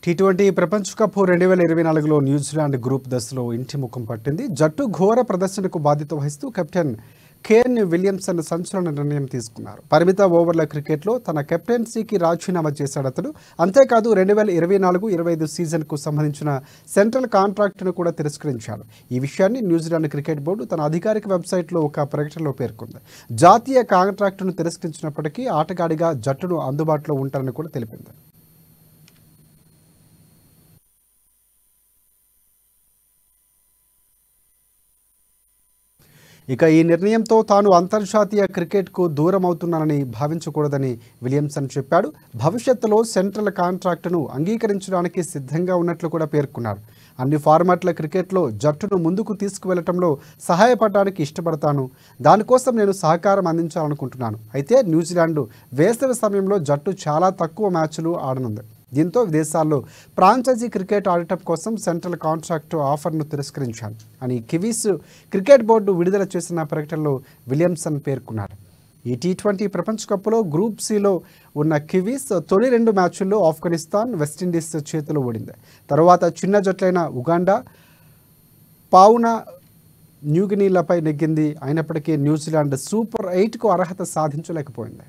T20 ప్రపంచ cup 2024లో New Zealand group దశలో ఇంటి ముఖం పట్టింది. జట్టు ఘోర ప్రదర్శనకు బాధ్యత వహిస్తూ కెప్టెన్ కేన్ విలియమ్సన్ సంచలన నిర్ణయం తీసుకున్నారు. పరిమిత ఓవర్ల క్రికెట్లో తన కెప్టెన్సీకి రాజీనామా చేశాడు అతడు. అంతేకాదు 2024-25 సీజన్కు సంబంధించిన సెంట్రల్ కాంట్రాక్టును కూడా తిరస్కరించాడు. ఈ విషయాన్ని న్యూజిలాండ్ క్రికెట్ బోర్డు తన అధికారిక వెబ్సైట్లో ఒక ప్రకటనలో పేర్కొంది. జాతీయ కాంట్రాక్టును తిరస్కరించినప్పటికీ ఆటగాడిగా జట్టును అందుబాటులో ఉంటారని కూడా తెలిపింది. ఇక ఈ నిర్ణయంతో తాను అంతర్జాతీయ క్రికెట్కు దూరం అవుతున్నానని భావించకూడదని విలియమ్సన్ చెప్పాడు. భవిష్యత్తులో సెంట్రల్ కాంట్రాక్టును అంగీకరించడానికి సిద్ధంగా ఉన్నట్లు కూడా పేర్కొన్నారు. అన్ని ఫార్మాట్ల క్రికెట్లో జట్టును ముందుకు తీసుకువెళ్లటంలో సహాయపడడానికి ఇష్టపడతాను. దానికోసం నేను సహకారం అందించాలనుకుంటున్నాను. అయితే న్యూజిలాండ్ వేసవి సమయంలో జట్టు చాలా తక్కువ మ్యాచ్లు ఆడనుంది. దీంతో విదేశాల్లో ఫ్రాంచైజీ క్రికెట్ ఆడటం కోసం సెంట్రల్ కాంట్రాక్టు ఆఫర్ను తిరస్కరించాను అని కివీస్ క్రికెట్ బోర్డు విడుదల చేసిన ప్రకటనలో విలియమ్సన్ పేర్కొన్నారు. ఈ టీ20 ప్రపంచ కప్లో గ్రూప్ సిలో ఉన్న కివీస్ తొలి 2 మ్యాచ్ల్లో ఆఫ్ఘనిస్తాన్, వెస్టిండీస్ చేతిలో ఓడింది. తర్వాత చిన్న జట్లైన ఉగాండా, పావునా న్యూగినీలపై నెగ్గింది. అయినప్పటికీ న్యూజిలాండ్ సూపర్ 8కు అర్హత సాధించలేకపోయింది.